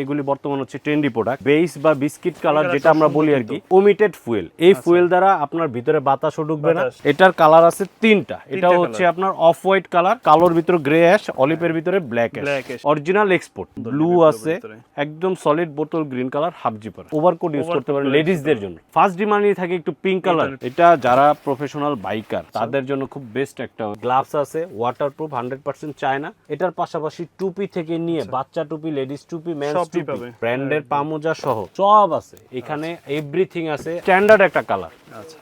এগুলি বর্তমান হচ্ছে ট্রেন্ডি প্রোডাক্ট, বেস বা বিস্কিট কালার যেটা আমরা বলি আর কি, ওমিটেড ফুয়েল। এই ফুয়েল দ্বারা আপনার ভিতরে বাতাসও ঢুকবে না। এটার কালার আছে তিনটা। এটা হচ্ছে আপনার অফ হোয়াইট কালার, কালোর ভিতরে গ্রে অ্যাশ, অলিভের ভিতরে black ash, original export. Blue আছে, একদম সলিড বোতল green colour, half zipper, overcoat use করতে পারেন লেডিসদের জন্য। ফার্স্ট ডিমান্ডই থাকে একটু পিঙ্ক কালার। এটা যারা প্রফেশনাল বাইকার তাদের জন্য খুব বেস্ট একটা। গ্লাভস আছে ওয়াটারপ্রুফ 100% চায়না। এটার পাশাপাশি টুপি থেকে নিয়ে বাচ্চা টুপি, লেডিস টুপি, মেন্স টুপি, ব্র্যান্ডের পামোজা সহ সব আছে এখানে। এভরিথিং আছে। স্ট্যান্ডার্ড একটা কালার,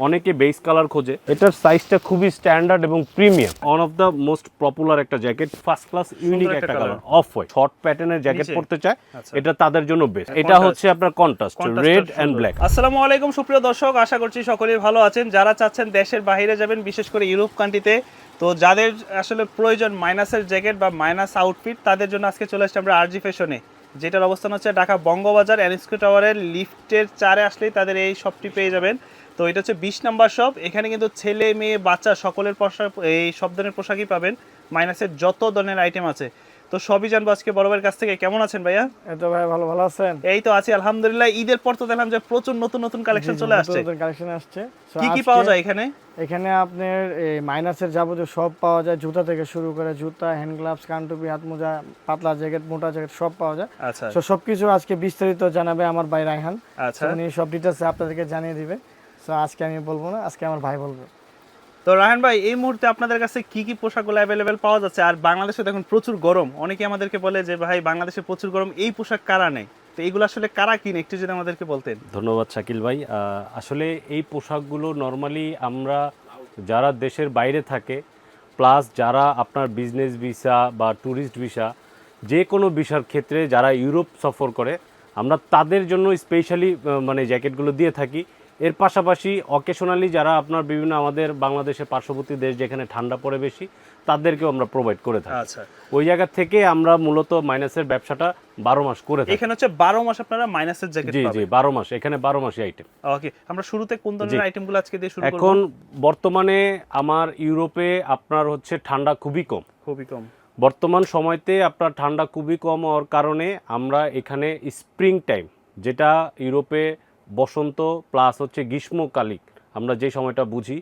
অনেকে বেস কালার খোঁজে। এটার সাইজটা খুবই স্ট্যান্ডার্ড এবং premium. One of the most popular একটা জ্যাকেট, ফার্স্ট ক্লাস ইউনিক একটা কালার, অফ হোয়াইট। শর্ট প্যাটার্নের জ্যাকেট পরতে চায়, এটা তাদের জন্য বেস্ট। এটা হচ্ছে আপনার কন্ট্রাস্ট রেড এন্ড ব্ল্যাক। আসসালামু আলাইকুম সুপ্রিয় দর্শক, আশা করছি সকলেই ভালো আছেন। যারা চাচ্ছেন দেশের বাইরে যাবেন, বিশেষ করে ইউরোপ কান্ট্রিতে, তো যাদের আসলে প্রয়োজন মাইনাসের জ্যাকেট বা মাইনাস আউটফিট, তাদের জন্য আজকে চলে আসছে আমরা আরজি ফ্যাশনে, যেটার অবস্থান হচ্ছে ঢাকা বঙ্গবাজার এনএসকিউ টাওয়ারের লিফটের 4-এ আসলেই তাদের এই শপটি পেয়ে যাবেন। তো এটা হচ্ছে 20 নাম্বার শপ। এখানে কিন্তু ছেলে মেয়ে বাচ্চা সকলের পোশাক, এই সব ধরনের পোশাকই পাবেন। মাইনাসের যত ধরনের আইটেম আছে, তো সবই জানবো আজকে বড় ভাইয়ের কাছ থেকে। কেমন আছেন ভাইয়া? এই তো ভাই ভালো আছেন? এই তো আছি আলহামদুলিল্লাহ। ঈদের পর তো দেখলাম যে প্রচুর নতুন নতুন কালেকশন চলে আসছে। নতুন কালেকশন আসছে। কি কি পাওয়া যায় এখানে? এখানে আপনার এই মাইনাসের যাবতীয় সব পাওয়া যায়। জুতা থেকে শুরু করে জুতা, হ্যান্ড গ্লাভস, কান টুপি, হাত মোজা, পাতলা জ্যাকেট, মোটা জ্যাকেট সব পাওয়া যায়। আচ্ছা, তো সবকিছু আজকে বিস্তারিত জানাবে আমার ভাই রায়হান। আচ্ছা, উনি সব ডিটেইলস আপনাদেরকে জানিয়ে দিবে। সো আজকে আমি বলবো না, আজকে আমার ভাই বলবে। তো রায়হান ভাই, এই মুহূর্তে আপনাদের কাছে কি কি পোশাকগুলো অ্যাভেলেবেল পাওয়া যাচ্ছে? আর বাংলাদেশে দেখুন প্রচুর গরম, অনেকে আমাদেরকে বলে যে ভাই বাংলাদেশে প্রচুর গরম, এই পোশাক কারা নেই? তো এইগুলো আসলে কারা কিনে, একটু যদি আমাদেরকে বলতেন। ধন্যবাদ শাকিল ভাই। আসলে এই পোশাকগুলো নর্মালি আমরা যারা দেশের বাইরে থাকে, প্লাস যারা আপনার বিজনেস ভিসা বা ট্যুরিস্ট ভিসা, যে কোনো ভিসার ক্ষেত্রে যারা ইউরোপ সফর করে, আমরা তাদের জন্য স্পেশালি মানে জ্যাকেটগুলো দিয়ে থাকি। এর পাশাপাশি অকেশনালি যারা আপনার বিভিন্ন আমাদের বাংলাদেশের পার্শ্ববর্তী দেশ যেখানে ঠান্ডা পড়ে বেশি, তাদেরকেও আমরা প্রোভাইড করে থাকি। আচ্ছা, ওই জায়গা থেকে আমরা মূলত মাইনাসের ব্যবসাটা 12 মাস করে থাকি। এখানে হচ্ছে 12 মাস আপনারা মাইনাসের জ্যাকেট জি পাবেন। জি 12 মাস, এখানে 12 মাসই আইটেম। ওকে, আমরা শুরুতে কোন ধরনের আইটেমগুলো আজকে দিয়ে শুরু করব? এখন বর্তমানে আমার ইউরোপে আপনার হচ্ছে ঠান্ডা খুবই কম। বর্তমান সময়তে আপনার ঠান্ডা খুবই কম হওয়ার কারণে আমরা এখানে স্প্রিং টাইম, যেটা ইউরোপে বসন্ত প্লাস হচ্ছে গ্রীষ্মকালিক আমরা যে সময়টা বুঝি,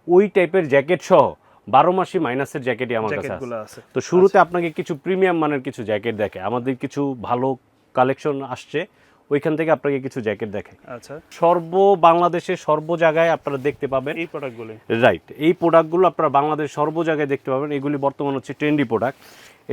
ওই টাইপের জ্যাকেট সহ 12 মাসই মাইনাসের জ্যাকেটই আমার কাছে আছে। তো শুরুতে আপনাকে কিছু প্রিমিয়াম মানের কিছু জ্যাকেট দেখে, আমাদের কিছু ভালো কালেকশন আসছে, ওইখান থেকে আপনাকে কিছু জ্যাকেট দেখে। আচ্ছা, বাংলাদেশের সর্ব জায়গায় আপনারা দেখতে পাবেন এই প্রোডাক্টগুলো। রাইট, এই প্রোডাক্টগুলো আপনারা বাংলাদেশ সর্ব জায়গায় দেখতে পাবেন। এগুলি বর্তমান হচ্ছে ট্রেন্ডি প্রোডাক্ট।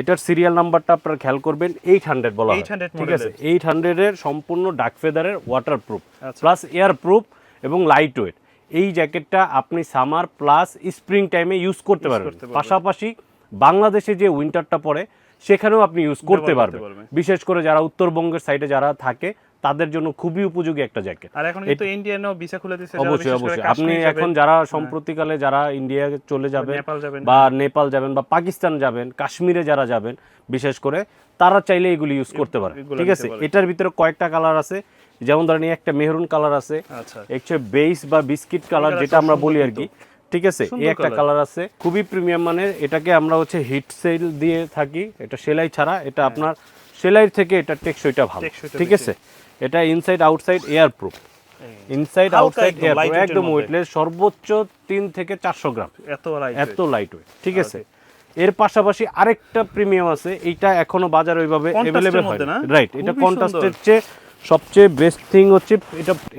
এটার সিরিয়াল নাম্বারটা আপনারা খেয়াল করবেন, 800 বলা হয়, ঠিক আছে? 800 এর সম্পূর্ণ ডার্ক ফেদারের ওয়াটারপ্রুফ প্লাস এয়ার প্রুফ এবং লাইট ওয়েট। এই জ্যাকেটটা আপনি সামার প্লাস স্প্রিং টাইমে ইউজ করতে পারবেন। পাশাপাশি বাংলাদেশে যে উইন্টারটা পড়ে সেখানেও আপনি ইউজ করতে পারবেন। বিশেষ করে যারা উত্তরবঙ্গের সাইডে যারা থাকে তাদের জন্য খুবই উপযোগী একটা জ্যাকেট। আর এখন কিন্তু ইন্ডিয়ানও ভিসা খুলে দিয়েছে। অবশ্যই আপনি এখন যারা সম্প্রতিকালে যারা ইন্ডিয়া চলে যাবেন বা নেপাল যাবেন বা পাকিস্তান যাবেন, কাশ্মীরে যারা যাবেন বিশেষ করে, তারা চাইলে এগুলি ইউজ করতে পারে, ঠিক আছে? এটার ভিতরে কয়েকটা কালার আছে, যেমন ধরেন একটা মেহরুন কালার আছে, একটা বেস বা বিস্কিট কালার যেটা আমরা বলি আর কি, ঠিক আছে? এই একটা কালার আছে খুবই প্রিমিয়াম মানের। এটাকে আমরা হচ্ছে হিট সেল দিয়ে থাকি, এটা সেলাই ছাড়া। এটা আপনার সেলাইয়ের থেকে এটা টেকসইটা ভালো, ঠিক আছে? এটা inside outside air proof, inside outside air proof, একদম ওয়েটলেস, সর্বোচ্চ 3 থেকে 400 গ্রাম, এত লাইট ওয়েট, ঠিক আছে? এর পাশাপাশি আরেকটা প্রিমিয়াম আছে, এইটা এখনো বাজারে ওইভাবে अवेलेबल হয় না, রাইট? এটা কন্ট্রাস্টের চেয়ে সবচেয়ে বেস্ট থিং হচ্ছে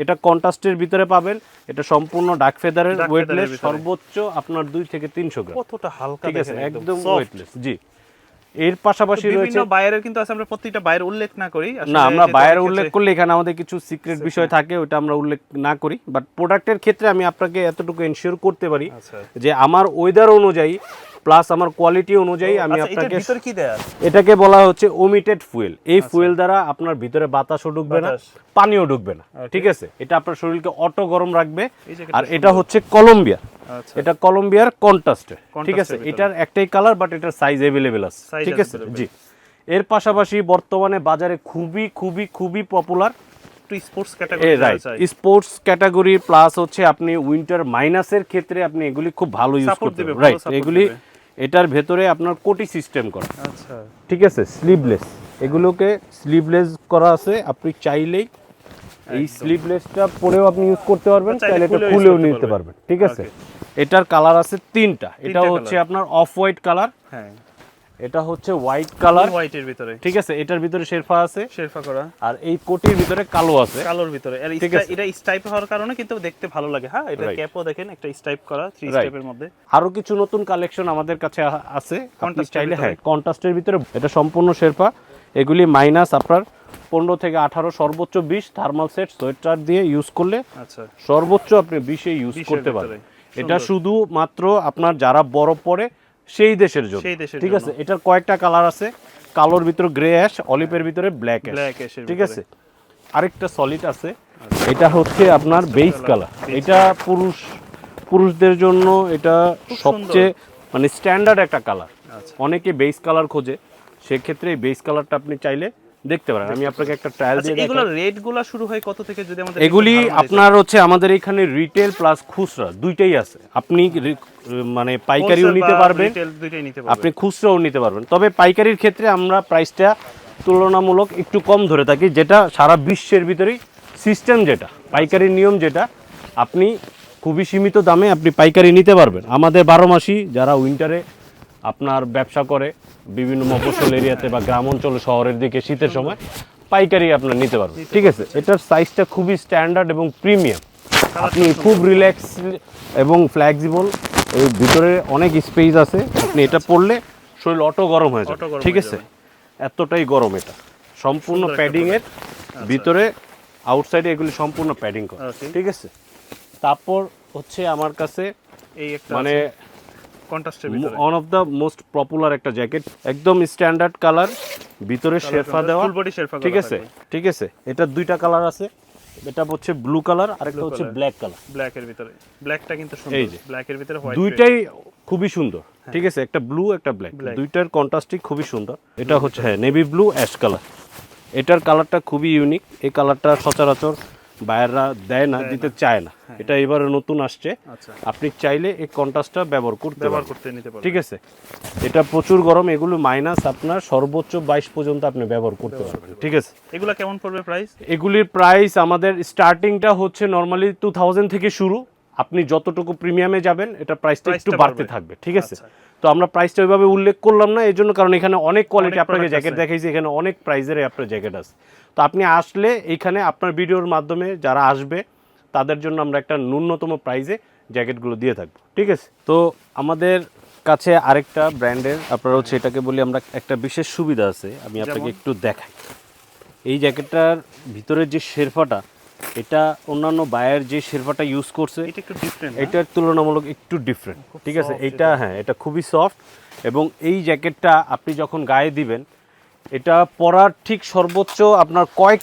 এটা কন্ট্রাস্টের ভিতরে পাবেন। এটা সম্পূর্ণ ডার্ক ফেদারের, ওয়েটলেস, সর্বোচ্চ আপনার 2 থেকে 300 গ্রাম, কতটা হালকা, ঠিক আছে? একদম ওয়েটলেস। জি, এর পাশাপাশি রয়েছে বাইরের, কিন্তু আছে আমরা প্রত্যেকটা বাইরে উল্লেখ না করি না, আমরা বাইরে উল্লেখ করলে এখানে আমাদের কিছু সিক্রেট বিষয় থাকে, ওটা আমরা উল্লেখ না করি। বাট প্রোডাক্টের ক্ষেত্রে আমি আপনাকে এতটুকু এনশিওর করতে পারি যে আমার ওয়েদার অনুযায়ী প্লাস আমার কোয়ালিটি অনুযায়ী আমি আপনাকে, এটাকে বলা হচ্ছে ওমিটেড ফুয়েল। এই ফুয়েল দ্বারা আপনার ভিতরে বাতাসও ঢুকবে না, পানিও ঢুকবে না, ঠিক আছে? এটা আপনার শরীরকে অটো গরম রাখবে। আর এটা হচ্ছে কলম্বিয়া, এটা কলম্বিয়ার কন্ট্রাস্টের, ঠিক আছে? এটার একটাই কালার, বাট এটার সাইজ अवेलेबल আছে, ঠিক আছে? জি, এর পাশাপাশি বর্তমানে বাজারে খুবই খুবই খুবই পপুলার স্পোর্টস ক্যাটাগরি প্লাস হচ্ছে আপনি উইন্টার মাইনাসের ক্ষেত্রে আপনি এগুলি খুব ভালো ইউজ করতে পারবেন, রাইট? এগুলি এটার ভেতরে আপনার কোটি সিস্টেম করা, ঠিক আছে? স্লিভলেস, এগুলোকে স্লিভলেস করা আছে, আপনি চাইলেই এই স্লিভলেসটা পরেও আপনি ইউজ করতে পারবেন, চাইলে এটা খুলেও নিতে পারবেন, ঠিক আছে। এটার কালার আছে তিনটা, এটা হচ্ছে আপনার অফ হোয়াইট কালার, হ্যাঁ এটা হচ্ছে হোয়াইট কালার, হোয়াইটের ভিতরে, ঠিক আছে। এটার ভিতরে শেরফা আছে, শেরফা করা, আর এই কোটির ভিতরে কালো আছে, কালোর ভিতরে। আর এটা স্টাইপ হওয়ার কারণে কিন্তু দেখতে ভালো লাগে। হ্যাঁ, এটা ক্যাপও দেখেন একটা স্টাইপ করা, 3 স্টেপের মধ্যে। আরো কিছু নতুন কালেকশন আমাদের কাছে আছে, আপনি চাইলে হ্যাঁ কন্ট্রাস্টের ভিতরে, এটা সম্পূর্ণ শেরফা। এগুলি মাইনাস আপনার 15 থেকে 18, সর্বোচ্চ 20 থার্মাল সেট সোয়েটার দিয়ে ইউজ করলে আচ্ছা সর্বোচ্চ আপনি 20 ইউজ করতে পারবেন। এটা শুধু মাত্র আপনার যারা বরফ পরে সেই দেশের জন্য, ঠিক আছে। এটার কয়েকটা কালার আছে, কালোর ভিতরে গ্রে অ্যাশ, অলিভের ভিতরে ব্ল্যাক অ্যাশ, ঠিক আছে। আরেকটা সলিড আছে, এটা হচ্ছে আপনার বেস কালার। এটা পুরুষদের জন্য এটা সবচেয়ে মানে স্ট্যান্ডার্ড একটা কালার। অনেকে বেস কালার খোঁজে, সেক্ষেত্রে এই বেস কালারটা আপনি চাইলে দেখতে পারেন। আমি আপনাকে একটা ট্রায়াল দিয়ে দেখাই। এগুলোর রেটগুলো শুরু হয় কত থেকে যদি আমাদের? এগুলি আপনার হচ্ছে আমাদের এখানে রিটেল প্লাস খুচরা দুইটাই আছে। আপনি মানে পাইকারিও নিতে পারবেন, আপনি খুচরাও নিতে পারবেন। তবে পাইকারির ক্ষেত্রে আমরা প্রাইসটা তুলনামূলক একটু কম ধরে থাকি, যেটা সারা বিশ্বের ভিতরেই সিস্টেম, যেটা পাইকারির নিয়ম, যেটা আপনি খুবই সীমিত দামে আপনি পাইকারি নিতে পারবেন। আমাদের 12 মাসই যারা উইন্টারে আপনার ব্যবসা করে বিভিন্ন মফস্বল এরিয়াতে বা গ্রাম অঞ্চলে, শহরের দিকে শীতের সময় পাইকারি আপনার নিতে পারবেন, ঠিক আছে। এটার সাইজটা খুবই স্ট্যান্ডার্ড এবং প্রিমিয়াম, আপনি খুব রিল্যাক্স এবং ফ্লেক্সিবল, এর ভিতরে অনেক স্পেস আছে। আপনি এটা পরলে শরীর অটো গরম হয়ে যাবে, ঠিক আছে। এতটাই গরম এটা, সম্পূর্ণ প্যাডিং এর ভিতরে, আউটসাইডে এগুলি সম্পূর্ণ প্যাডিং করা, ঠিক আছে। তারপর হচ্ছে আমার কাছে এই একটা মানে কন্ট্রাস্টের ভিতরে one of the most popular একটা জ্যাকেট, একদম স্ট্যান্ডার্ড কালার, ভিতরে শেরফা দেওয়া, ফুল বডি শেরফা, ঠিক আছে, ঠিক আছে। এটা দুইটা কালার আছে, এটা হচ্ছে ব্লু কালার আর একটা হচ্ছে ব্ল্যাক কালার। ব্ল্যাকের ভিতরে, ব্ল্যাকটা কিন্তু সুন্দর, এই যে ব্ল্যাকের ভিতরে হোয়াইট, দুইটাই খুবই সুন্দর, ঠিক আছে। একটা ব্লু একটা ব্ল্যাক, দুইটার কন্ট্রাস্টই খুবই সুন্দর। এটা হচ্ছে হ্যাঁ নেভি ব্লু অ্যাশ কালার, এটার কালারটা খুবই ইউনিক। এই কালারটা সচরাচর বাইরেরা দেয় না, দিতে চায় না, এটা এবারে নতুন আসছে। আপনি চাইলে এই কন্ট্রাস্টটা ব্যবহার করতে নিতে পারবেন, ঠিক আছে। এটা প্রচুর গরম, এগুলো মাইনাস আপনার সর্বোচ্চ 22 পর্যন্ত আপনি ব্যবহার করতে পারবেন, ঠিক আছে। এগুলা কেমন পড়বে প্রাইস? এগুলির প্রাইস আমাদের স্টার্টিংটা হচ্ছে নরমালি 2000 থেকে শুরু। আপনি যতটুকু প্রিমিয়ামে যাবেন এটা প্রাইসটা একটু বাড়তে থাকবে, ঠিক আছে। তো আমরা প্রাইসটা ওইভাবে উল্লেখ করলাম না, এই জন্য কারণ এখানে অনেক কোয়ালিটি আপনাকে জ্যাকেট দেখাইছি, এখানে অনেক প্রাইজের আপনার জ্যাকেট আছে। তো আপনি আসলে এইখানে আপনার ভিডিওর মাধ্যমে যারা আসবে তাদের জন্য আমরা একটা ন্যূনতম প্রাইজে জ্যাকেটগুলো দিয়ে থাকবো, ঠিক আছে। তো আমাদের কাছে আরেকটা ব্র্যান্ডের আপনারা হচ্ছে এটাকে বলি আমরা একটা বিশেষ সুবিধা আছে, আমি আপনাকে একটু দেখাই। এই জ্যাকেটটার ভিতরে যে শেরফাটা, এটা অন্যান্য বায়ার যে শেরফাটা ইউজ করছে এটা একটু ডিফারেন্ট, এটার তুলনামূলক একটু ডিফারেন্ট, ঠিক আছে। এটা হ্যাঁ এটা খুবই সফট, এবং এই জ্যাকেটটা আপনি যখন গায়ে দিবেন, এটা পরার ঠিক সর্বোচ্চ আপনার কয়েক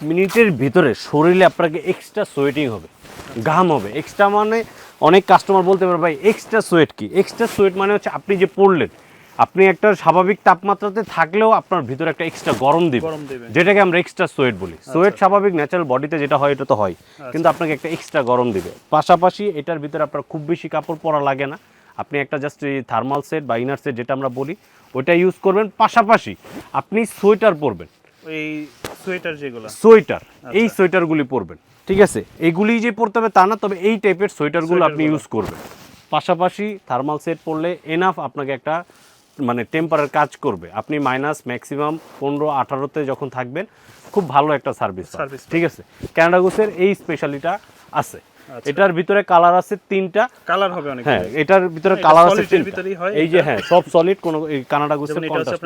মিনিটের ভিতরে শরীরে আপনাকে এক্সট্রা সোয়েটিং হবে, ঘাম হবে এক্সট্রা। মানে অনেক কাস্টমার বলতে পারে ভাই এক্সট্রা সোয়েট কি? এক্সট্রা সোয়েট মানে হচ্ছে আপনি যে পরলেন, আপনি একটা স্বাভাবিক তাপমাত্রাতে থাকলেও আপনার ভিতরে একটা এক্সট্রা গরম দিবে, যেটাকে আমরা এক্সট্রা সোয়েট বলি। সোয়েট স্বাভাবিক ন্যাচারাল বডিতে যেটা হয় এটা তো হয়, কিন্তু আপনাকে একটা এক্সট্রা গরম দিবে। পাশাপাশি এটার ভিতরে আপনার খুব বেশি কাপড় পরা লাগে না, আপনি একটা জাস্ট এই থার্মাল সেট বা ইনার সেট যেটা আমরা বলি ওইটা ইউজ করবেন। পাশাপাশি আপনি সোয়েটার পরবেন, এই সোয়েটার যেগুলো সোয়েটার, এই সোয়েটারগুলি পরবেন, ঠিক আছে। এগুলি যে পরতে হবে তা না, তবে এই টাইপের সোয়েটারগুলো আপনি ইউজ করবেন। পাশাপাশি থার্মাল সেট পরলে এনাফ আপনাকে একটা মানে টেম্পারের কাজ করবে। আপনি মাইনাস ম্যাক্সিমাম 15-18তে যখন থাকবেন, খুব ভালো একটা সার্ভিস, ঠিক আছে। ক্যানাডা গুসের এই স্পেশালিটা আছে। এটার ভিতরে কালার আছে 3টা, কালার হবে অনেক। হ্যাঁ এটার ভিতরে কালার আছে 3টা, হয় এই যে হ্যাঁ সব সলিড, কোন কানাডা গুসের কন্ট্রাস্ট।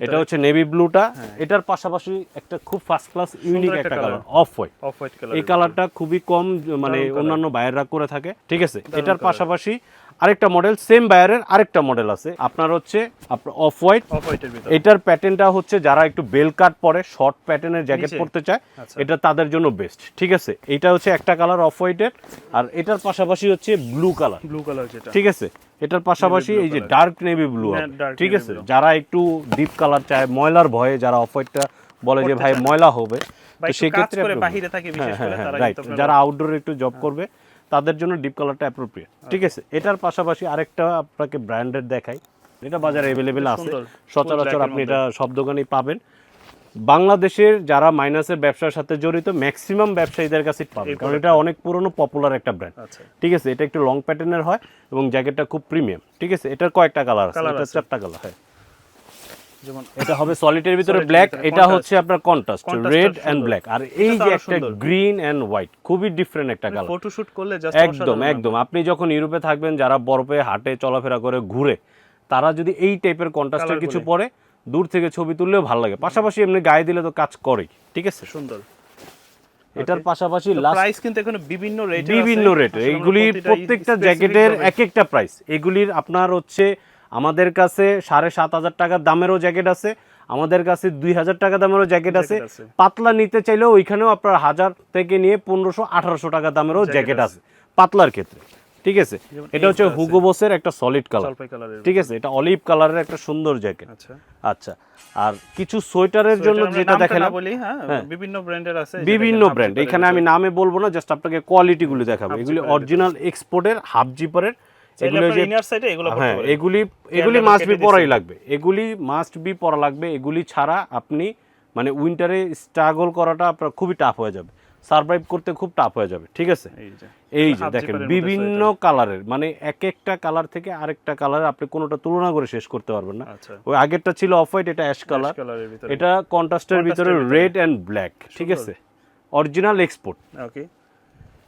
এটা হচ্ছে নেভি ব্লুটা, এটার পাশাপাশি একটা খুব ফার্স্ট ক্লাস ইউনিক একটা কালার অফ হোয়াইট কালার। এই কালারটা খুবই কম মানে অন্যান্য বায়াররা করে থাকে, ঠিক আছে। এটার পাশাপাশি আরেকটা মডেল, সেম বায়ারের আরেকটা মডেল আছে আপনার হচ্ছে আপনার অফ হোয়াইটের ভিতরে। এটার প্যাটার্নটা হচ্ছে যারা একটু বেল কাট পরে, শর্ট প্যাটার্নের জ্যাকেট পরতে চায়, এটা তাদের জন্য বেস্ট, ঠিক আছে। এটা হচ্ছে একটা কালার অফ হোয়াইটের, আর এটার পাশাপাশি হচ্ছে ব্লু কালার, যেটা, ঠিক আছে। এটার পাশাপাশি এই যে ডার্ক নেভি ব্লু, ঠিক আছে। যারা একটু ডিপ কালার চায়, ময়লার ভয়ে যারা অফ হোয়াইটটা বলে যে ভাই ময়লা হবে, তো সেক্ষেত্রে বাহিরে থাকে বিশেষ করে তারা, রাইট, যারা আউটডোরে একটু জব করবে তাদের জন্য ডিপ কালারটা অ্যাপ্রোপ্রিয়েট, ঠিক আছে। এটার পাশাপাশি আরেকটা আপনাকে ব্র্যান্ডের দেখাই, এটা বাজারে अवेलेबल আছে, সুন্দর। সচরাচর আপনি এটা সব দোকানেই পাবেন। বাংলাদেশের যারা মাইনাসের ব্যবসার সাথে জড়িত ম্যাক্সিমাম ব্যবসায়ীদের কাছে পাবেন, কারণ এটা অনেক পুরনো পপুলার একটা ব্র্যান্ড। আচ্ছা ঠিক আছে, এটা একটু লং প্যাটার্নের হয় এবং জ্যাকেটটা খুব প্রিমিয়াম। ঠিক আছে, এটার কয়েকটা কালার আছে, এটা 4টা কালার। হ্যাঁ, যেমন এটা হবে সলিডের ভিতরে Solid এর ব্ল্যাক, ভিতরে এটা contrast। হচ্ছে আপনার কন্ট্রাস্ট Contrast রেড টা এন্ড সুন্দর। ব্ল্যাক। আর এই এটা তো যে আরো একটা সুন্দর। গ্রিন এন্ড হোয়াইট, খুবই ডিফারেন্ট একটা কালার। ফটোশুট করলে জাস্ট একদম একদম। আপনি যখন ইউরোপে থাকবেন, যারা বরফে হাটে চলাফেরা করে ঘুরে, তারা যদি এই টাইপের কন্ট্রাস্টের কিছু পরে দূর থেকে ছবি তুললেও ভালো লাগে। পাশাপাশি এমনি গায়ে দিলে তো কাজ করেই। ঠিক আছে, সুন্দর। এটার পাশাপাশি লাস্ট প্রাইস কিন্তু এখানে বিভিন্ন রেট, এইগুলির প্রত্যেকটা জ্যাকেটের এক একটা প্রাইস। এগুলির আপনার হচ্ছে আমাদের কাছে 7,500 টাকার দামেরও জ্যাকেট আছে, আমাদের কাছে 2,000 টাকা দামেরও জ্যাকেট আছে। পাতলা নিতে চাইলেও ওইখানেও আপনার 1000 থেকে নিয়ে 1500-1800 টাকা দামেরও জ্যাকেট আছে পাতলার ক্ষেত্রে। ঠিক আছে, এটা হচ্ছে হুগো বসের একটা সলিড কালার। ঠিক আছে, এটা অলিভ কালারের একটা সুন্দর জ্যাকেট। আচ্ছা আচ্ছা, আর কিছু সোয়েটারের জন্য যেটা দেখালাম, বলি, হ্যাঁ বিভিন্ন ব্র্যান্ডের আছে, বিভিন্ন ব্র্যান্ড, এখানে আমি নামে বলবো না, জাস্ট আপনাকে কোয়ালিটি গুলো দেখাবো। এগুলি অরিজিনাল এক্সপোর্টের হাফ জিপারের। এগুলো যে ইনার সাইডে এগুলো হ্যাঁ, এগুলি মাস্ট বি পরাই লাগবে, এগুলি মাস্ট বি পরা লাগবে। এগুলি ছাড়া আপনি মানে উইন্টারে স্ট্রাগল করাটা আপনার খুবই টাফ হয়ে যাবে, সার্ভাইভ করতে খুব টাফ হয়ে যাবে। ঠিক আছে, এই যে দেখেন বিভিন্ন কালারের, মানে এক একটা কালার থেকে আরেকটা কালার আপনি কোনোটা তুলনা করে শেষ করতে পারবেন না। ওই আগেরটা ছিল অফ হোয়াইট, এটা অ্যাশ কালার, এটা কন্ট্রাস্টের ভিতরে রেড এন্ড ব্ল্যাক। ঠিক আছে, অরিজিনাল এক্সপোর্ট। ওকে,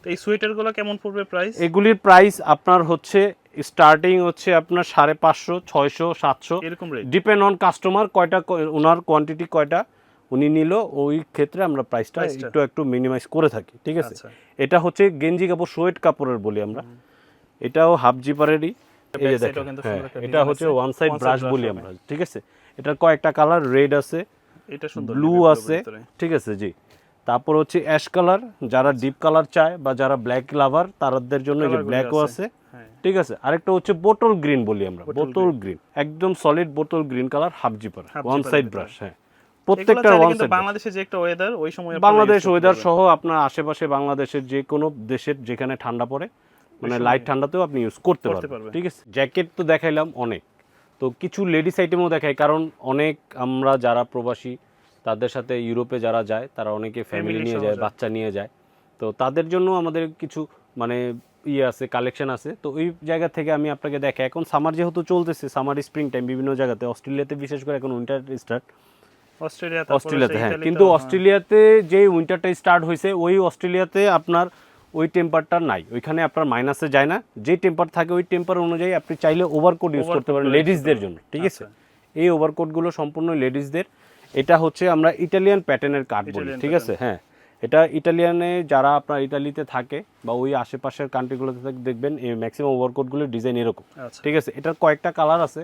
তো এই সোয়েটারগুলো কেমন পড়বে প্রাইস? এগুলির প্রাইস আপনার হচ্ছে স্টার্টিং হচ্ছে আপনার 550, 600, 700 এরকম রেট, ডিপেন্ড অন কাস্টমার কয়টা, ওনার কোয়ান্টিটি কয়টা উনি নিল, ওই ক্ষেত্রে আমরা প্রাইসটা একটু মিনিমাইজ করে থাকি। ঠিক আছে, এটা হচ্ছে গেঞ্জি কাপড়, সোয়েট কাপড়ের বলি আমরা, এটাও হাফ জিপারেরই। এই যে দেখেন, এটা হচ্ছে ওয়ান সাইড ব্রাশ বলি আমরা। ঠিক আছে, এটার কয়েকটা কালার, রেড আছে, এটা সুন্দর, ব্লু আছে। ঠিক আছে জি, তারপর হচ্ছে অ্যাশ কালার, যারা ডিপ কালার চায় বা যারা ব্ল্যাক লাভার তাদের জন্য যে ব্ল্যাকও আছে। ঠিক আছে, আরেকটা হচ্ছে বোতল গ্রিন বলি আমরা, বোতল গ্রিন, একদম সলিড বোতল green colour, half zipper, one side brush. হ্যাঁ, প্রত্যেকটা ওয়ান সাইড। বাংলাদেশে যে একটা ওয়েদার, ওই সময় বাংলাদেশ ওয়েদার সহ আপনার আশেপাশে বাংলাদেশের যে কোনো দেশের যেখানে ঠান্ডা পড়ে, মানে লাইট ঠান্ডাতেও আপনি ইউজ করতে পারবেন। ঠিক আছে, জ্যাকেট তো দেখাইলাম অনেক, তো কিছু লেডিস আইটেমও দেখাই, কারণ অনেক আমরা যারা প্রবাসী তাদের সাথে ইউরোপে যারা যায়, তারা অনেকে ফ্যামিলি নিয়ে যায়, বাচ্চা নিয়ে যায়, তো তাদের জন্য আমাদের কিছু মানে ইয়ে আছে, কালেকশন আছে। তো ওই জায়গা থেকে আমি আপনাকে দেখাই। এখন সামার যেহেতু চলতেছে, সামার স্প্রিং টাইম বিভিন্ন জায়গাতে, অস্ট্রেলিয়াতে বিশেষ করে এখন উইন্টার স্টার্ট, অস্ট্রেলিয়াতে হ্যাঁ, কিন্তু অস্ট্রেলিয়াতে যে উইন্টারটা স্টার্ট হয়েছে, ওই অস্ট্রেলিয়াতে আপনার ওই টেম্পারটা নাই, ওইখানে আপনার মাইনাসে যায় না। যে টেম্পার থাকে ওই টেম্পার অনুযায়ী আপনি চাইলে ওভারকোট ইউজ করতে পারেন লেডিসদের জন্য। ঠিক আছে, এই ওভারকোটগুলো সম্পূর্ণ লেডিসদের। এটা হচ্ছে আমরা ইটালিয়ান প্যাটার্নের কাট বলি। ঠিক আছে, হ্যাঁ, এটা ইটালিয়ানে যারা আপনার ইটালিতে থাকে বা ওই আশেপাশের কান্ট্রিগুলোতে দেখবেন এই ম্যাক্সিমাম ওভারকোটগুলোর ডিজাইন এরকম। ঠিক আছে, এটার কয়েকটা কালার আছে।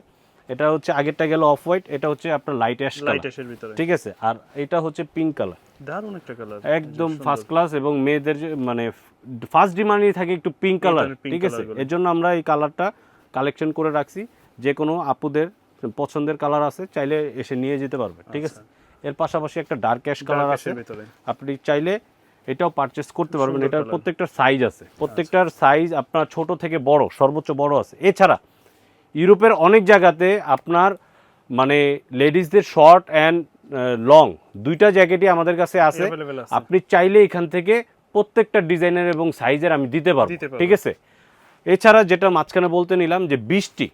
এটা হচ্ছে আগেরটা গেল অফ হোয়াইট, এটা হচ্ছে আপনার লাইট অ্যাশ কালার। ঠিক আছে, আর এটা হচ্ছে পিঙ্ক কালার, দারুণ একটা কালার, একদম ফার্স্ট ক্লাস, এবং মেয়েদের মানে ফার্স্ট ডিমান্ডই থাকে একটু পিঙ্ক কালার। ঠিক আছে, এর জন্য আমরা এই কালারটা কালেকশন করে রাখছি। যে কোনো আপুদের পছন্দের কালার আছে, চাইলে এসে নিয়ে যেতে পারবে। ঠিক আছে, এর পাশাপাশি একটা ডার্ক অ্যাশ কালার আছে, আপনি চাইলে এটাও পারচেস করতে পারবেন। এটার প্রত্যেকটার সাইজ আছে, প্রত্যেকটার সাইজ আপনার ছোট থেকে বড়, সর্বোচ্চ বড় আছে। এছাড়া ইউরোপের অনেক জায়গাতে আপনার মানে লেডিসদের শর্ট অ্যান্ড লং দুইটা জ্যাকেটই আমাদের কাছে আছে। আপনি চাইলে এখান থেকে প্রত্যেকটা ডিজাইনের এবং সাইজের আমি দিতে পারবো। ঠিক আছে, এছাড়া যেটা মাঝখানে বলতে নিলাম যে বৃষ্টি,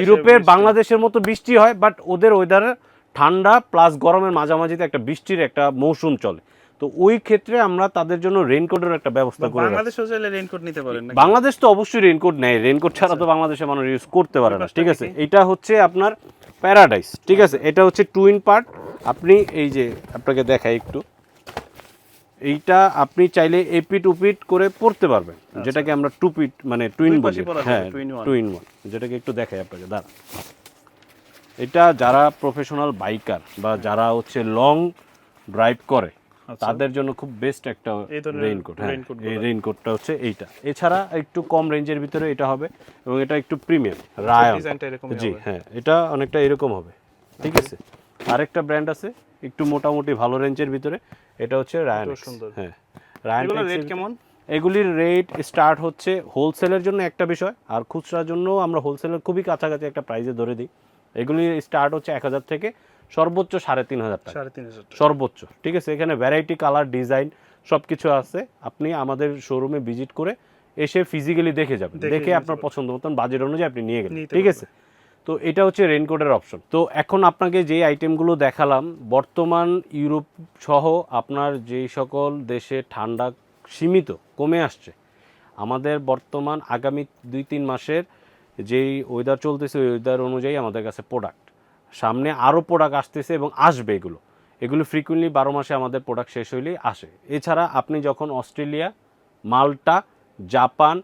ইউরোপের বাংলাদেশের মতো বৃষ্টি হয়, বাট ওদের ওয়েদারে ঠান্ডা প্লাস গরমের মাঝামাঝিতে একটা বৃষ্টির একটা মৌসুম চলে। তো ওই ক্ষেত্রে আমরা তাদের জন্য রেইনকোটের একটা ব্যবস্থা করে বাংলাদেশেও চাইলে রেইনকোট নিতে পারেন। বাংলাদেশ তো অবশ্যই রেইনকোট নেয়, রেইনকোট ছাড়া তো বাংলাদেশের মানুষ ইউজ করতে পারে না। ঠিক আছে, এটা হচ্ছে আপনার প্যারাডাইস। ঠিক আছে, এটা হচ্ছে টুইন পার্ট। আপনি এই যে আপনাকে দেখাই একটু, এইটা আপনি চাইলে এপিট উপিট করে পড়তে পারবেন, যেটাকে আমরা টুপিট মানে টুইন বলি। হ্যাঁ, টুইন ওয়ান, যেটাকে একটু দেখাই আপনাকে দাঁড়া। এটা যারা প্রফেশনাল বাইকার বা যারা হচ্ছে লং ড্রাইভ করে তাদের জন্য খুব বেস্ট একটা রেইনকোট। হ্যাঁ, এই রেইনকোটটা হচ্ছে এইটা। এছাড়া একটু কম রেঞ্জের ভিতরে এটা হবে, এবং এটা একটু প্রিমিয়াম রায়ন। জি হ্যাঁ, এটা অনেকটা এরকম হবে। ঠিক আছে, আরেকটা ব্র্যান্ড আছে একটু মোটামুটি ভালো রেঞ্জের ভিতরে, এটা হচ্ছে রায়ান। হ্যাঁ, রায়ান রেট কেমন? এগুলির রেট স্টার্ট হচ্ছে হোলসেলের জন্য একটা বিষয়, আর খুচরার জন্য আমরা হোলসেলের খুবই কাছাকাছি একটা প্রাইসে ধরে দিই। এগুলি স্টার্ট হচ্ছে 1000 থেকে সর্বোচ্চ 3500 টাকা, 3500 সর্বোচ্চ। ঠিক আছে, এখানে ভ্যারাইটি, কালার, ডিজাইন সব কিছু আছে। আপনি আমাদের শোরুমে ভিজিট করে এসে ফিজিক্যালি দেখে যাবেন, দেখে আপনার পছন্দ মতন বাজেট অনুযায়ী আপনি নিয়ে গেলেন। ঠিক আছে, তো এটা হচ্ছে রেইনকোটের অপশন। তো এখন আপনাকে যে আইটেমগুলো দেখালাম, বর্তমান ইউরোপ সহ আপনার যেই সকল দেশে ঠান্ডা সীমিত কমে আসছে, আমাদের বর্তমান আগামী 2-3 মাসের যেই ওয়েদার চলতেছে ওই ওয়েদার অনুযায়ী আমাদের কাছে প্রোডাক্ট, সামনে আরও প্রোডাক্ট আসতেছে এবং আসবে। এগুলো ফ্রিকুয়েন্টলি 12 মাসে আমাদের প্রোডাক্ট শেষ হইলেই আসে। এছাড়া আপনি যখন অস্ট্রেলিয়া, মাল্টা, জাপান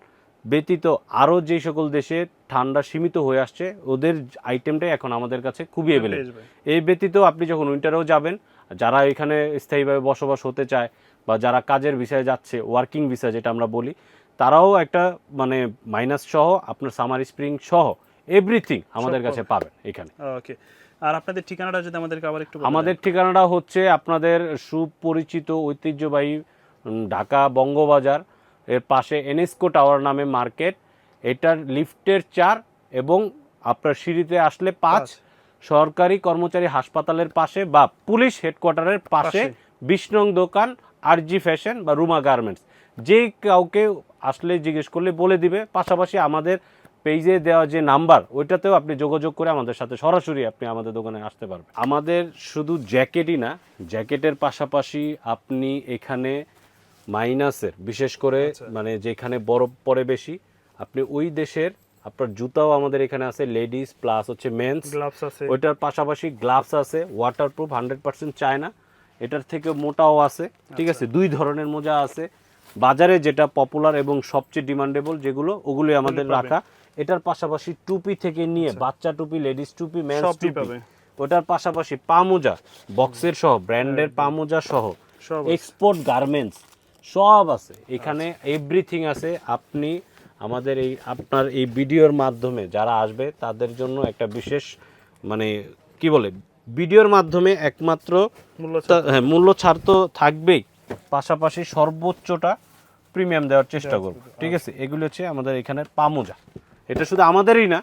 ব্যতীত আরও যে সকল দেশে ঠান্ডা সীমিত হয়ে আসছে, ওদের আইটেমটাই এখন আমাদের কাছে খুবই অ্যাভেলেবল। এই ব্যতীত আপনি যখন উইন্টারেও যাবেন, যারা এখানে স্থায়ীভাবে বসবাস হতে চায় বা যারা কাজের বিষয়ে যাচ্ছে, ওয়ার্কিং ভিসা যেটা আমরা বলি, তারাও একটা মানে মাইনাস সহ আপনার সামার স্প্রিং সহ এভরিথিং আমাদের কাছে পাবেন এখানে। ওকে, আর আপনাদের ঠিকানাটা যদি আমাদেরকে আবার একটু আমাদের ঠিকানাটা হচ্ছে আপনাদের সুপরিচিত ঐতিহ্যবাহী ঢাকা বঙ্গবাজার এর পাশে এনএসকো টাওয়ার নামে মার্কেট, এটার লিফটের 4 এবং আপনার সিঁড়িতে আসলে 5, সরকারি কর্মচারী হাসপাতালের পাশে বা পুলিশ হেডকোয়ার্টারের পাশে 20 নং দোকান আরজি ফ্যাশন বা রুমা গার্মেন্টস। যে কাউকে আসলে জিজ্ঞেস করলে বলে দিবে। পাশাপাশি আমাদের পেজে দেওয়া যে নাম্বার, ওইটাতেও আপনি যোগাযোগ করে আমাদের সাথে সরাসরি আপনি আমাদের দোকানে আসতে পারবেন। আমাদের শুধু জ্যাকেটই না, জ্যাকেটের পাশাপাশি আপনি এখানে মাইনাসের, বিশেষ করে মানে যেখানে বরফ পড়ে বেশি, আপনি ওই দেশের আপনার জুতাও আমাদের এখানে আছে, লেডিস প্লাস হচ্ছে মেন্স, গ্লাভস আছে, ওইটার পাশাপাশি গ্লাভস আছে, ওয়াটারপ্রুফ 100% চায়না, এটার থেকে মোটাও আছে। ঠিক আছে, 2 ধরনের মোজা আছে। বাজারে যেটা পপুলার এবং সবচেয়ে ডিমান্ডেবল যেগুলো, ওগুলোই আমাদের রাখা। এটার পাশাপাশি টুপি থেকে নিয়ে বাচ্চা টুপি, লেডিস টুপি, মেন্স টুপি, ওটার পাশাপাশি পা মোজা বক্সের সহ, ব্র্যান্ডের পা মোজা সহ, এক্সপোর্ট গার্মেন্টস সব আছে এখানে, এভরিথিং আছে। আপনি আমাদের এই আপনার এই ভিডিওর মাধ্যমে যারা আসবে তাদের জন্য একটা বিশেষ মানে কি বলে, ভিডিওর মাধ্যমে একমাত্র মূল্য ছাড় তো থাকবেই, পাশাপাশি সর্বোচ্চটা প্রিমিয়াম দেওয়ার চেষ্টা করব। ঠিক আছে, এগুলো হচ্ছে আমাদের এখানের পা মোজা। এটা শুধু আমাদেরই না,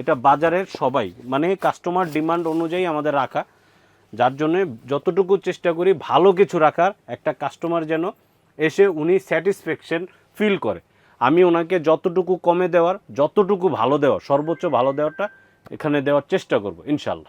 এটা বাজারের সবাই, মানে কাস্টমার ডিমান্ড অনুযায়ী আমাদের রাখা, যার জন্য যতটুকু চেষ্টা করি ভালো কিছু রাখার, একটা কাস্টমার যেন এসে উনি স্যাটিসফ্যাকশন ফিল করে। আমি ওনাকে যতটুকু কমে দেওয়ার, যতটুকু ভালো দেওয়ার, সর্বোচ্চ ভালো দেওয়াটা এখানে দেওয়ার চেষ্টা করব ইনশাল্লাহ।